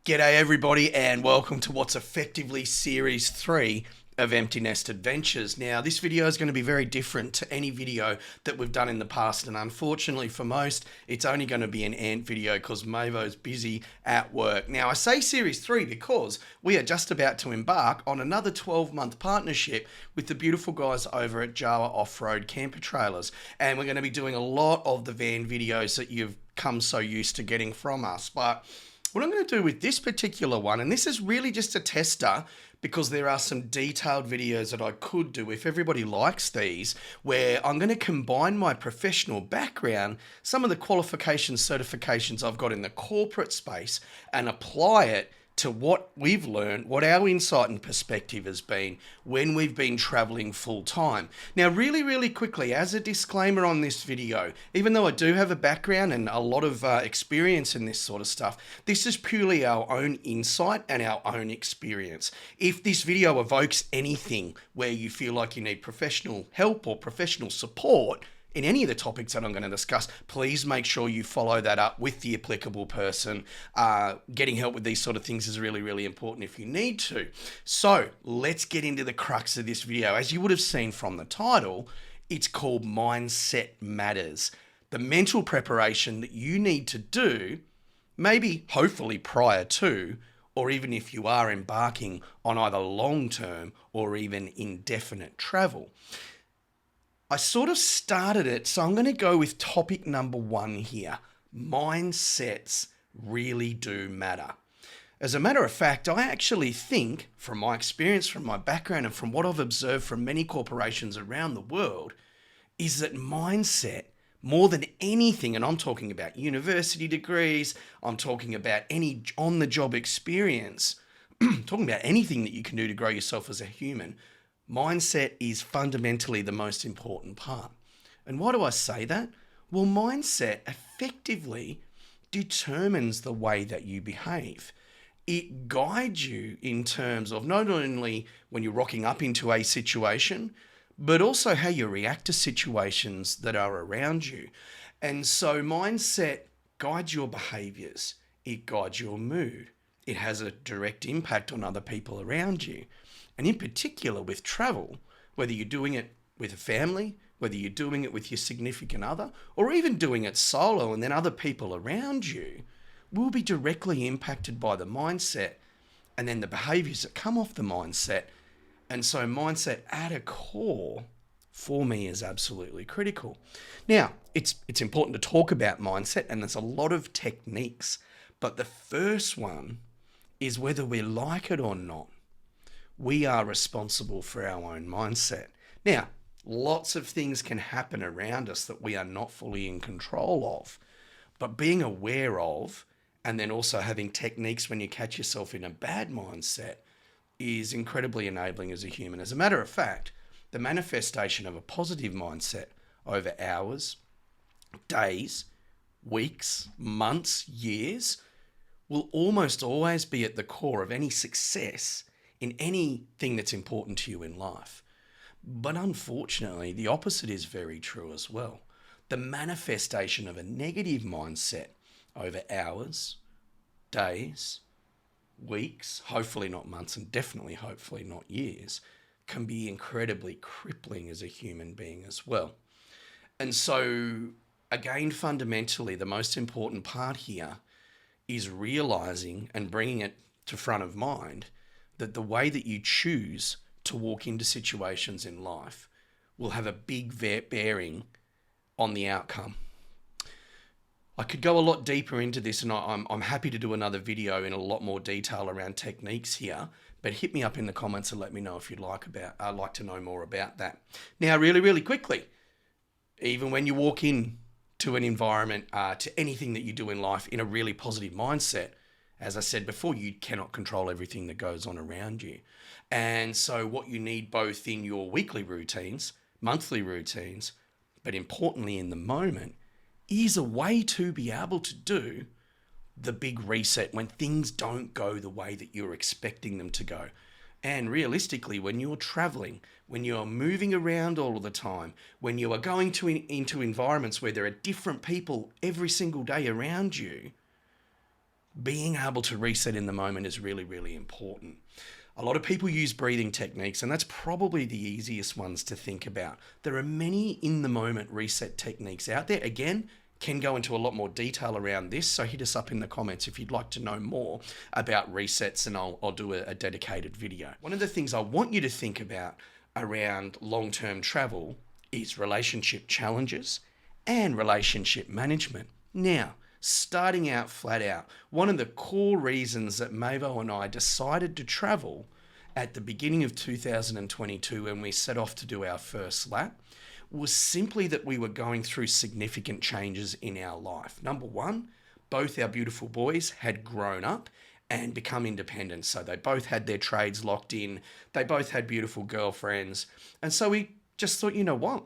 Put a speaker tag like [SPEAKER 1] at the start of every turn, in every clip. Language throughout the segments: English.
[SPEAKER 1] G'day everybody and welcome to what's effectively series 3 of Empty Nest Adventures. Now this video is going to be very different to any video that we've done in the past, and unfortunately for most it's only going to be an ant video because Mavo's busy at work. Now I say series 3 because we are just about to embark on another 12-month partnership with the beautiful guys over at Jawa Off-Road Camper Trailers, and we're going to be doing a lot of the van videos that you've come so used to getting from us. But what I'm going to do with this particular one, and this is really just a tester because there are some detailed videos that I could do if everybody likes these, where I'm going to combine my professional background, some of the qualifications, certifications I've got in the corporate space, and apply it to what we've learned, what our insight and perspective has been when we've been traveling full time. Now, really quickly, as a disclaimer on this video, even though I do have a background and a lot of experience in this sort of stuff, this is purely our own insight and our own experience. If this video evokes anything where you feel like you need professional help or professional support in any of the topics that I'm going to discuss, please make sure you follow that up with the applicable person. Getting help with these sort of things is really important if you need to. So let's get into the crux of this video. As you would have seen from the title, it's called Mindset Matters. The mental preparation that you need to do, maybe hopefully prior to, or even if you are embarking on either long-term or even indefinite travel. I sort of started it, so I'm going to go with topic number 1 here. Mindsets really do matter. As a matter of fact, I actually think, from my experience, from my background, and from what I've observed from many corporations around the world, is that mindset, more than anything, and I'm talking about university degrees, I'm talking about any on-the-job experience, talking about anything that you can do to grow yourself as a human, mindset is fundamentally the most important part. And why do I say that? Well, mindset effectively determines the way that you behave. It guides you in terms of not only when you're rocking up into a situation, but also how you react to situations that are around you. And so mindset guides your behaviors. It guides your mood. It has a direct impact on other people around you. And in particular with travel, whether you're doing it with a family, whether you're doing it with your significant other, or even doing it solo and then other people around you, will be directly impacted by the mindset and then the behaviors that come off the mindset. And so mindset at a core, for me, is absolutely critical. Now, it's important to talk about mindset, and there's a lot of techniques, but the first one is whether we like it or not. We are responsible for our own mindset. Now, lots of things can happen around us that we are not fully in control of, but being aware of, and then also having techniques when you catch yourself in a bad mindset, is incredibly enabling as a human. As a matter of fact, the manifestation of a positive mindset over hours, days, weeks, months, years, will almost always be at the core of any success in anything that's important to you in life. But unfortunately, the opposite is very true as well. The manifestation of a negative mindset over hours, days, weeks, hopefully not months, and definitely hopefully not years, can be incredibly crippling as a human being as well. And so, again, fundamentally, the most important part here is realizing and bringing it to front of mind that the way that you choose to walk into situations in life will have a big bearing on the outcome. I could go a lot deeper into this, and I'm happy to do another video in a lot more detail around techniques here, but hit me up in the comments and let me know if you'd like to know more about that. Now, really quickly, even when you walk in to an environment, to anything that you do in life in a really positive mindset, as I said before, you cannot control everything that goes on around you. And so what you need both in your weekly routines, monthly routines, but importantly in the moment, is a way to be able to do the big reset when things don't go the way that you're expecting them to go. And realistically, when you're traveling, when you're moving around all of the time, when you are going into environments where there are different people every single day around you, being able to reset in the moment is really, really important. A lot of people use breathing techniques, and that's probably the easiest ones to think about. There are many in the moment reset techniques out there. Again, can go into a lot more detail around this, so hit us up in the comments if you'd like to know more about resets, and I'll do a dedicated video. One of the things I want you to think about around long-term travel is relationship challenges and relationship management. Now, starting out flat out, one of the core reasons that Mavo and I decided to travel at the beginning of 2022 when we set off to do our first lap was simply that we were going through significant changes in our life. Number one, both our beautiful boys had grown up and become independent. So they both had their trades locked in. They both had beautiful girlfriends. And so we just thought, you know what?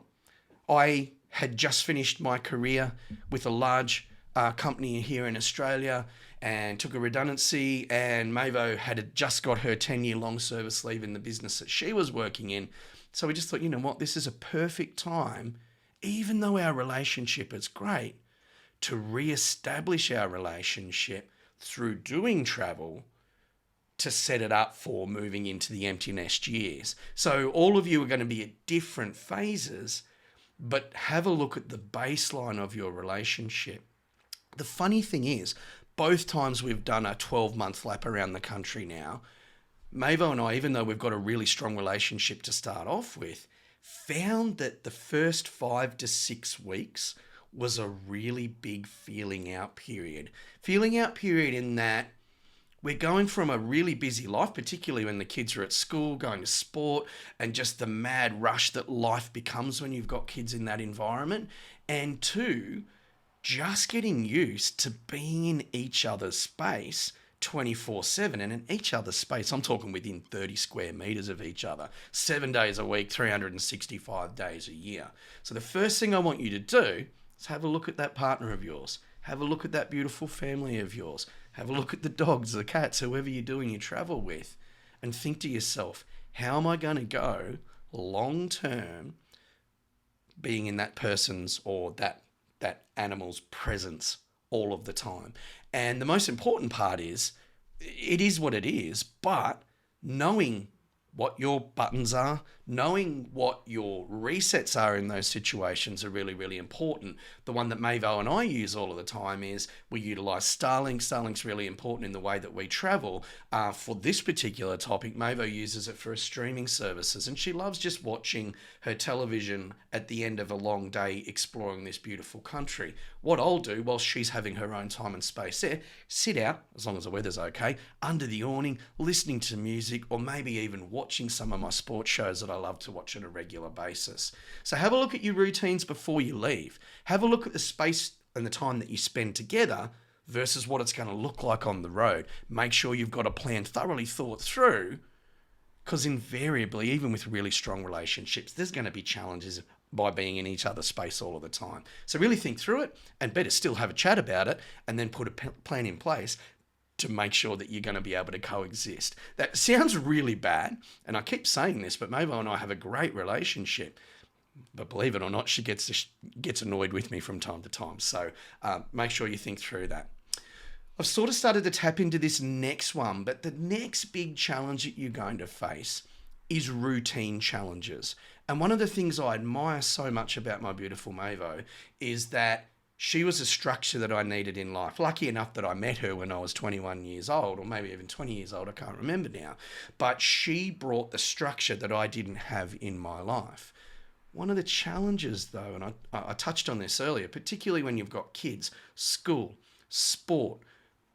[SPEAKER 1] I had just finished my career with a large company here in Australia and took a redundancy, and Mavo had just got her 10-year long service leave in the business that she was working in. So we just thought, you know what, this is a perfect time, even though our relationship is great, to re-establish our relationship through doing travel to set it up for moving into the empty nest years. So all of you are going to be at different phases, but have a look at the baseline of your relationship. The funny thing is, both times we've done a 12-month lap around the country now, Mavo and I, even though we've got a really strong relationship to start off with, found that the first 5 to 6 weeks was a really big feeling out period. Feeling out period in that we're going from a really busy life, particularly when the kids are at school, going to sport, and just the mad rush that life becomes when you've got kids in that environment. And two, just getting used to being in each other's space 24/7. And in each other's space, I'm talking within 30 square meters of each other, 7 days a week, 365 days a year. So the first thing I want you to do is have a look at that partner of yours. Have a look at that beautiful family of yours. Have a look at the dogs, the cats, whoever you're doing your travel with, and think to yourself, how am I going to go long term being in that person's or that animal's presence all of the time? And the most important part is, it is what it is, but knowing what your buttons are, knowing what your resets are in those situations are really, really important. The one that Mavo and I use all of the time is we utilize Starlink. Starlink's really important in the way that we travel. For this particular topic, Mavo uses it for her streaming services, and she loves just watching her television at the end of a long day exploring this beautiful country. What I'll do while she's having her own time and space there, sit out, as long as the weather's okay, under the awning, listening to music, or maybe even watching some of my sports shows that I love to watch on a regular basis. So have a look at your routines before you leave. Have a look at the space and the time that you spend together versus what it's going to look like on the road. Make sure you've got a plan thoroughly thought through, because invariably, even with really strong relationships, there's going to be challenges by being in each other's space all of the time. So really think through it, and better still have a chat about it, and then put a plan in place to make sure that you're going to be able to coexist. That sounds really bad, and I keep saying this, but Mavo and I have a great relationship. But believe it or not, she gets annoyed with me from time to time. So make sure you think through that. I've sort of started to tap into this next one, but the next big challenge that you're going to face is routine challenges. And one of the things I admire so much about my beautiful Mavo is that she was a structure that I needed in life. Lucky enough that I met her when I was 21 years old, or maybe even 20 years old, I can't remember now. But she brought the structure that I didn't have in my life. One of the challenges though, and I touched on this earlier, particularly when you've got kids, school, sport,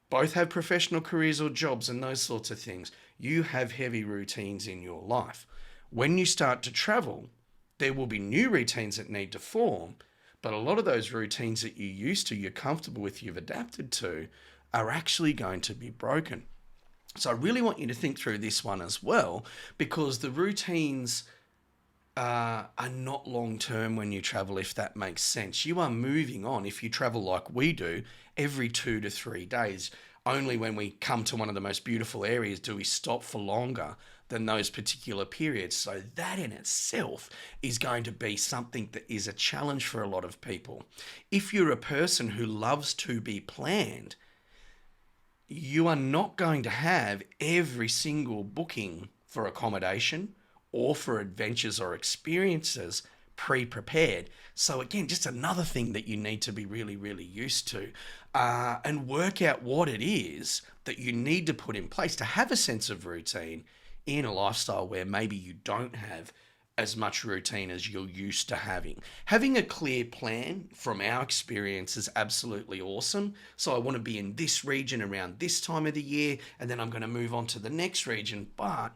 [SPEAKER 1] both have professional careers or jobs and those sorts of things, you have heavy routines in your life. When you start to travel, there will be new routines that need to form, but a lot of those routines that you're used to, you're comfortable with, you've adapted to, are actually going to be broken. So I really want you to think through this one as well, because the routines are not long-term when you travel, if that makes sense. You are moving on, if you travel like we do, every 2 to 3 days. Only when we come to one of the most beautiful areas do we stop for longer than those particular periods. So that in itself is going to be something that is a challenge for a lot of people. If you're a person who loves to be planned, You are not going to have every single booking for accommodation or for adventures or experiences pre-prepared. So again, just another thing that you need to be really, really used to, and work out what it is that you need to put in place to have a sense of routine in a lifestyle where maybe you don't have as much routine as you're used to having. Having a clear plan from our experience is absolutely awesome. So I want to be in this region around this time of the year, and then I'm going to move on to the next region. But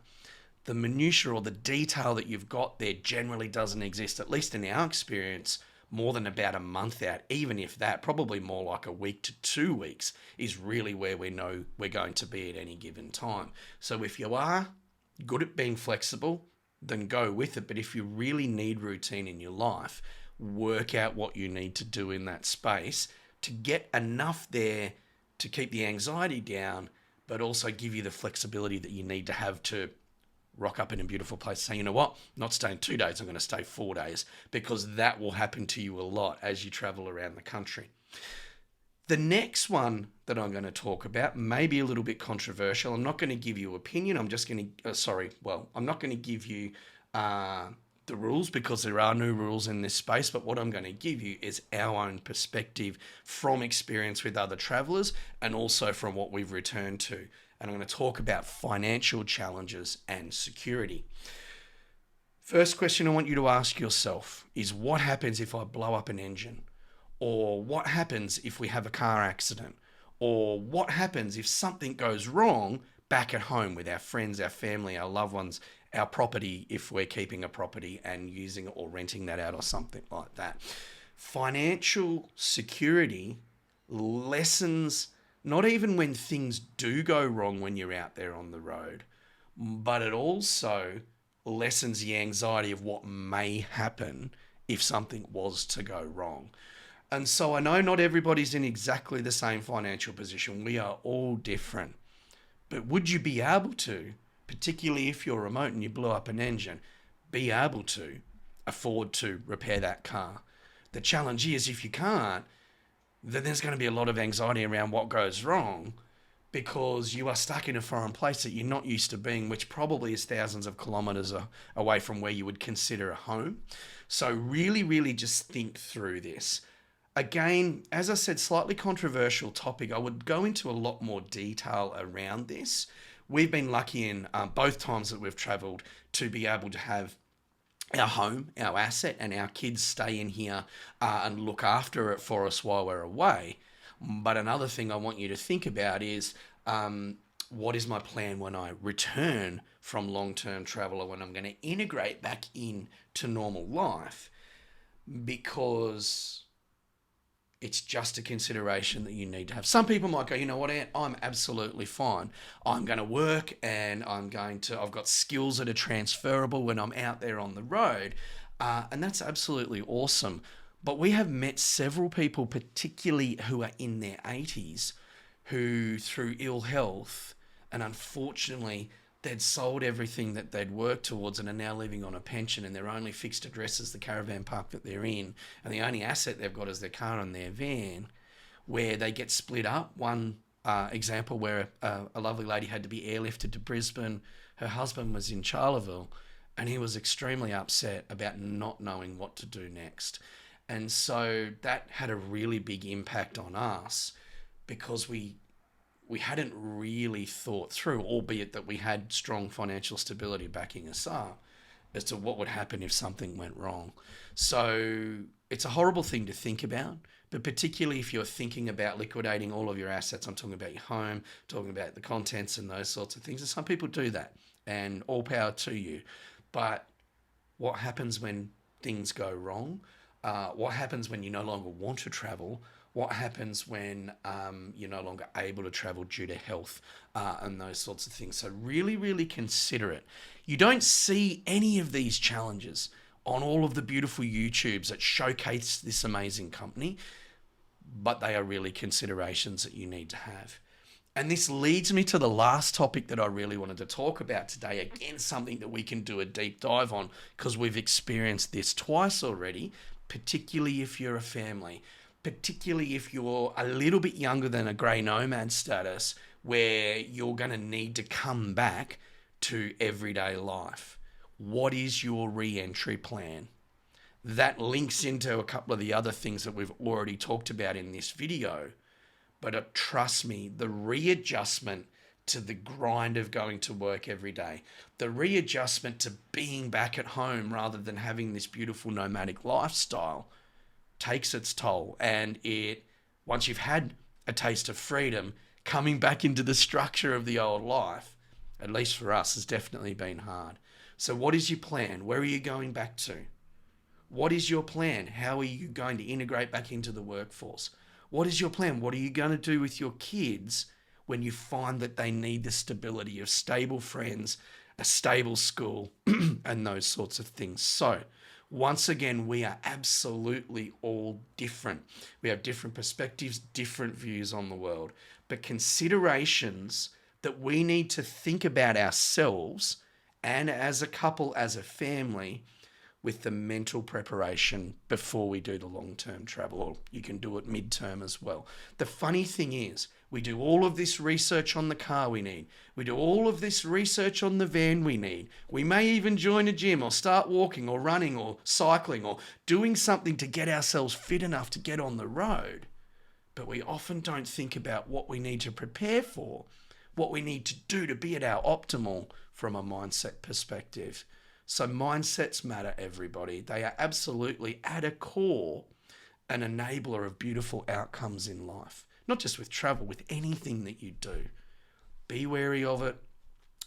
[SPEAKER 1] the minutiae or the detail that you've got there generally doesn't exist, at least in our experience, more than about a month out, even if that, probably more like a week to 2 weeks is really where we know we're going to be at any given time. So if you are good at being flexible, then go with it. But if you really need routine in your life, work out what you need to do in that space to get enough there to keep the anxiety down, but also give you the flexibility that you need to have to rock up in a beautiful place. Say, you know what, I'm not staying 2 days, I'm going to stay 4 days, because that will happen to you a lot as you travel around the country. The next one that I'm going to talk about may be a little bit controversial. I'm not going to give you opinion. I'm just going to, I'm not going to give you the rules, because there are no rules in this space. But what I'm going to give you is our own perspective from experience with other travelers, and also from what we've returned to. And I'm going to talk about financial challenges and security. First question I want you to ask yourself is, what happens if I blow up an engine? Or what happens if we have a car accident? Or what happens if something goes wrong back at home with our friends, our family, our loved ones, our property, if we're keeping a property and using it or renting that out or something like that? Financial security lessens, not even when things do go wrong when you're out there on the road, but it also lessens the anxiety of what may happen if something was to go wrong. And so I know not everybody's in exactly the same financial position. We are all different. But would you be able to, particularly if you're remote and you blew up an engine, be able to afford to repair that car? The challenge is, if you can't, then there's going to be a lot of anxiety around what goes wrong, because you are stuck in a foreign place that you're not used to being, which probably is thousands of kilometers away from where you would consider a home. So really, really just think through this. Again, as I said, slightly controversial topic. I would go into a lot more detail around this. We've been lucky in both times that we've travelled to be able to have our home, our asset, and our kids stay in here and look after it for us while we're away. But another thing I want you to think about is, what is my plan when I return from long-term travel, or when I'm going to integrate back into normal life? Because it's just a consideration that you need to have. Some people might go, you know what, Ant, I'm absolutely fine. I'm going to work, and I've got skills that are transferable when I'm out there on the road. And that's absolutely awesome. But we have met several people, particularly who are in their 80s, who through ill health, and unfortunately they'd sold everything that they'd worked towards and are now living on a pension, and their only fixed address is the caravan park that they're in, and the only asset they've got is their car and their van, where they get split up. One example where a lovely lady had to be airlifted to Brisbane. Her husband was in Charleville, and he was extremely upset about not knowing what to do next. And so that had a really big impact on us, because we hadn't really thought through, albeit that we had strong financial stability backing us up, as to what would happen if something went wrong. So it's a horrible thing to think about, but particularly if you're thinking about liquidating all of your assets. I'm talking about your home, talking about the contents and those sorts of things. And some people do that, and all power to you. But what happens when things go wrong? What happens when you no longer want to travel? What happens when you're no longer able to travel due to health and those sorts of things? So really, really consider it. You don't see any of these challenges on all of the beautiful YouTubes that showcase this amazing company, but they are really considerations that you need to have. And this leads me to the last topic that I really wanted to talk about today. Again, something that we can do a deep dive on, because we've experienced this twice already, particularly if you're a family. Particularly if you're a little bit younger than a grey nomad status, where you're going to need to come back to everyday life. What is your re-entry plan? That links into a couple of the other things that we've already talked about in this video. But trust me, the readjustment to the grind of going to work every day, the readjustment to being back at home rather than having this beautiful nomadic lifestyle takes its toll. And once you've had a taste of freedom, coming back into the structure of the old life, at least for us, has definitely been hard. So what is your plan? Where are you going back to? What is your plan? How are you going to integrate back into the workforce? What is your plan? What are you going to do with your kids when you find that they need the stability of stable friends, a stable school, and those sorts of things? So, once again, we are absolutely all different. We have different perspectives, different views on the world, but considerations that we need to think about ourselves and as a couple, as a family, with the mental preparation before we do the long-term travel, or you can do it mid-term as well. The funny thing is, we do all of this research on the car we need. We do all of this research on the van we need. We may even join a gym or start walking or running or cycling or doing something to get ourselves fit enough to get on the road. But we often don't think about what we need to prepare for, what we need to do to be at our optimal from a mindset perspective. So mindsets matter, everybody. They are absolutely at a core an enabler of beautiful outcomes in life. Not just with travel, with anything that you do. Be wary of it.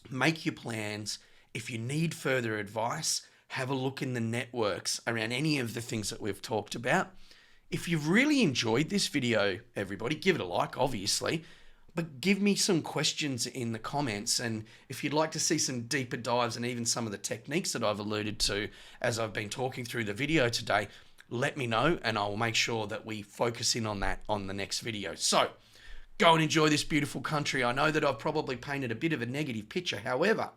[SPEAKER 1] Make your plans. If you need further advice, have a look in the networks around any of the things that we've talked about. If you've really enjoyed this video, everybody, give it a like, obviously. But give me some questions in the comments, and if you'd like to see some deeper dives and even some of the techniques that I've alluded to as I've been talking through the video today, let me know and I'll make sure that we focus in on that on the next video. So, go and enjoy this beautiful country. I know that I've probably painted a bit of a negative picture. However,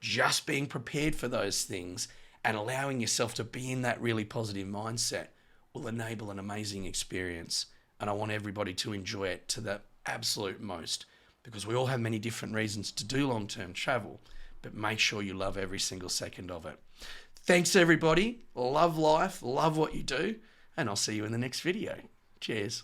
[SPEAKER 1] just being prepared for those things and allowing yourself to be in that really positive mindset will enable an amazing experience. And I want everybody to enjoy it to the absolute most, because we all have many different reasons to do long-term travel, but make sure you love every single second of it. Thanks, everybody. Love life, love what you do, and I'll see you in the next video. Cheers.